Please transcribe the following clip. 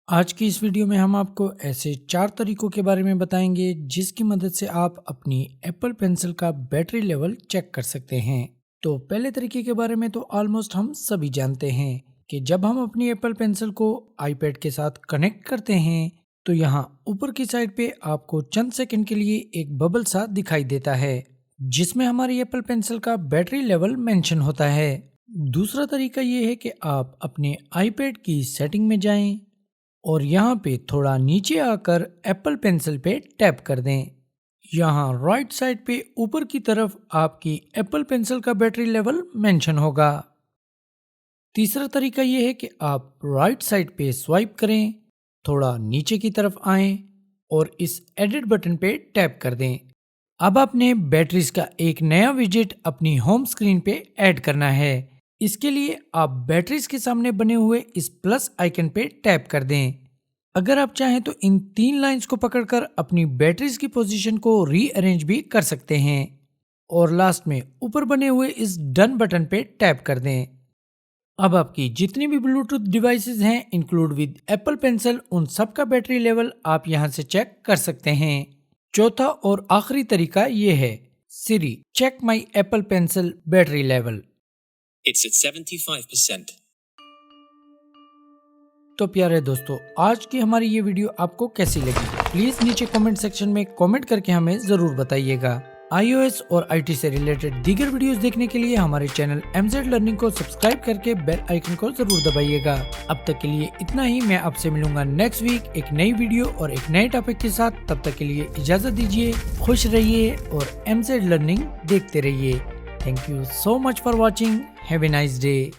आज की इस वीडियो में हम आपको ऐसे 4 तरीकों के बारे में बताएंगे जिसकी मदद से आप अपनी एप्पल पेंसिल का बैटरी लेवल चेक कर सकते हैं। तो पहले तरीके के बारे में तो ऑलमोस्ट हम सभी जानते हैं कि जब हम अपनी एप्पल पेंसिल को आईपैड के साथ कनेक्ट करते हैं तो यहाँ ऊपर की साइड पे आपको चंद सेकंड के लिए एक बबल सा दिखाई देता है जिसमें हमारी एप्पल पेंसिल का बैटरी लेवल मेंशन होता है। दूसरा तरीका ये है कि आप अपने आईपैड की सेटिंग में जाएं और यहाँ पे थोड़ा नीचे आकर एप्पल पेंसिल पे टैप कर दें। यहाँ राइट साइड पे ऊपर की तरफ आपकी एप्पल पेंसिल का बैटरी लेवल मेंशन होगा। तीसरा तरीका ये है कि आप राइट साइड पे स्वाइप करें, थोड़ा नीचे की तरफ आएं और इस एडिट बटन पे टैप कर दें। अब आपने बैटरीज का एक नया विजेट अपनी होम स्क्रीन पे ऐड करना है। इसके लिए आप बैटरीज के सामने बने हुए इस प्लस आइकन पे टैप कर दें। अगर आप चाहें तो इन 3 लाइंस को पकड़कर अपनी बैटरीज की पोजीशन को रीअरेंज भी कर सकते हैं और लास्ट में ऊपर बने हुए इस डन बटन पे टैप कर दें। अब आपकी जितनी भी ब्लूटूथ डिवाइसेस हैं इंक्लूड विद एप्पल पेंसिल, उन सब का बैटरी लेवल आप यहां से चेक कर सकते हैं। चौथा और आखिरी तरीका ये है, Siri check my Apple pencil battery level. It's at 75%. तो प्यारे दोस्तों, आज की हमारी ये वीडियो आपको कैसी लगी प्लीज नीचे कमेंट सेक्शन में कमेंट करके हमें जरूर बताइएगा। iOS और IT से रिलेटेड दीगर वीडियोस देखने के लिए हमारे चैनल MZ लर्निंग को सब्सक्राइब करके बेल आइकन को जरूर दबाइएगा। अब तक के लिए इतना ही। मैं आपसे मिलूंगा नेक्स्ट वीक एक नई वीडियो और एक नए टॉपिक के साथ। तब तक के लिए इजाजत दीजिए, खुश रहिए और MZ लर्निंग देखते रहिए। Thank you so much for watching. Have a nice day.